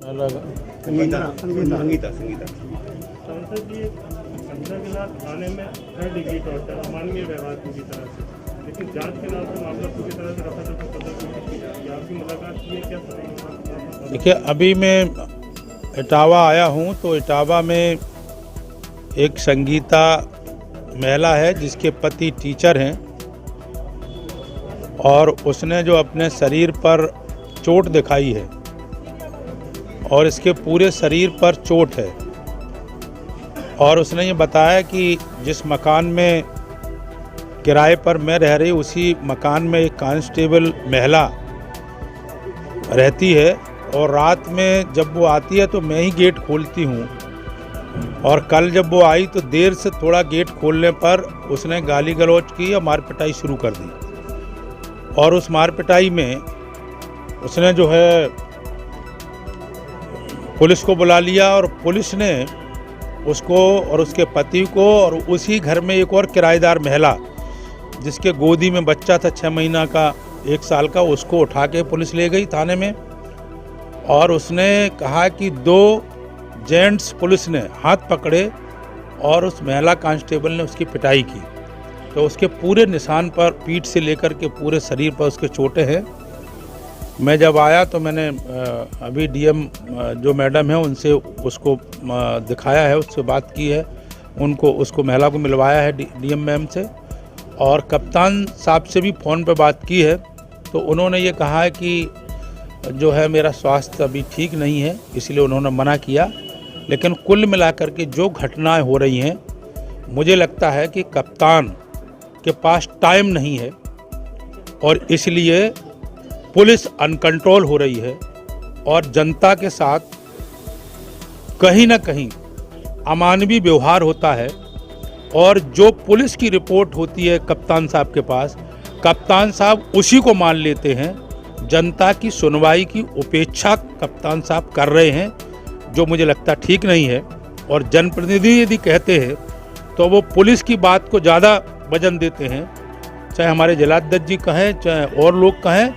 संगीता सांसद जी, संध्या के साथ थाने में 3rd डिग्री टॉर्चर अमानवीय व्यवहार पूरी तरह से, लेकिन जांच के नाम पर मामला पूरी तरह से रफा दफा करने की कोशिश की जा रही है। आपकी मुलाकात की है, क्या समझ? देखिए, अभी मैं इटावा आया हूँ, तो इटावा में एक संगीता महिला है जिसके पति टीचर हैं और उसने जो अपने शरीर पर चोट दिखाई है और इसके पूरे शरीर पर चोट है, और उसने ये बताया कि जिस मकान में किराए पर मैं रह रही उसी मकान में एक कांस्टेबल महिला रहती है और रात में जब वो आती है तो मैं ही गेट खोलती हूँ, और कल जब वो आई तो देर से थोड़ा गेट खोलने पर उसने गाली गलौज की और मार पिटाई शुरू कर दी। और उस मार पिटाई में उसने जो है पुलिस को बुला लिया और पुलिस ने उसको और उसके पति को और उसी घर में एक और किराएदार महिला जिसके गोदी में बच्चा था 6 महीना का 1 साल का, उसको उठा के पुलिस ले गई थाने में। और उसने कहा कि 2 जेंट्स पुलिस ने हाथ पकड़े और उस महिला कांस्टेबल ने उसकी पिटाई की, तो उसके पूरे निशान पर पीठ से लेकर के पूरे शरीर पर उसके चोटें हैं। मैं जब आया तो मैंने अभी डीएम जो मैडम है उनसे उसको दिखाया है, उससे बात की है, उसको महिला को मिलवाया है डीएम मैम से, और कप्तान साहब से भी फ़ोन पे बात की है। तो उन्होंने ये कहा है कि जो है मेरा स्वास्थ्य अभी ठीक नहीं है, इसलिए उन्होंने मना किया। लेकिन कुल मिलाकर के जो घटनाएं हो रही हैं, मुझे लगता है कि कप्तान के पास टाइम नहीं है और इसलिए पुलिस अनकंट्रोल हो रही है और जनता के साथ कहीं ना कहीं अमानवीय व्यवहार होता है। और जो पुलिस की रिपोर्ट होती है कप्तान साहब के पास, कप्तान साहब उसी को मान लेते हैं। जनता की सुनवाई की उपेक्षा कप्तान साहब कर रहे हैं, जो मुझे लगता ठीक नहीं है। और जनप्रतिनिधि यदि कहते हैं तो वो पुलिस की बात को ज़्यादा वजन देते हैं, चाहे हमारे जिलाध्यक्ष जी कहें चाहे और लोग कहें।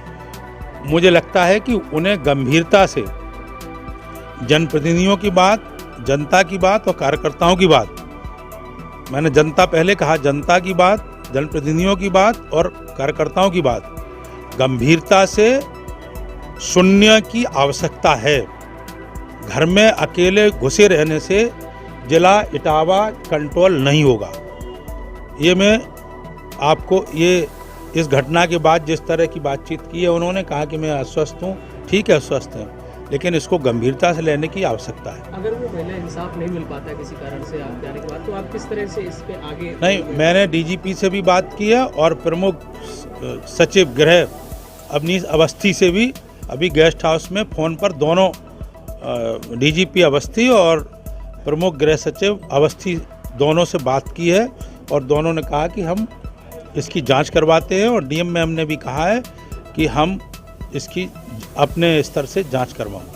मुझे लगता है कि उन्हें गंभीरता से जनप्रतिनिधियों की बात, जनता की बात और कार्यकर्ताओं की बात, मैंने जनता पहले कहा, जनता की बात, जनप्रतिनिधियों की बात और कार्यकर्ताओं की बात गंभीरता से सुनने की आवश्यकता है। घर में अकेले घुसे रहने से जिला इटावा कंट्रोल नहीं होगा। ये मैं आपको इस घटना के बाद जिस तरह की बातचीत की है, उन्होंने कहा कि मैं अस्वस्थ हूँ, ठीक है अस्वस्थ हैं, लेकिन इसको गंभीरता से लेने की आवश्यकता है। अगर वो पहले इंसाफ नहीं मिल पाता है किसी कारण से आप जाने के बाद, तो आप किस तरह से इस पे आगे? नहीं, मैंने डीजीपी से भी बात की है और प्रमुख सचिव गृह अवनीश अवस्थी से भी अभी गेस्ट हाउस में फ़ोन पर दोनों डीजीपी अवस्थी और प्रमुख गृह सचिव अवस्थी दोनों से बात की है और दोनों ने कहा कि हम इसकी जांच करवाते हैं। और डीएम मैम ने भी कहा है कि हम इसकी अपने स्तर से जांच करवाएं।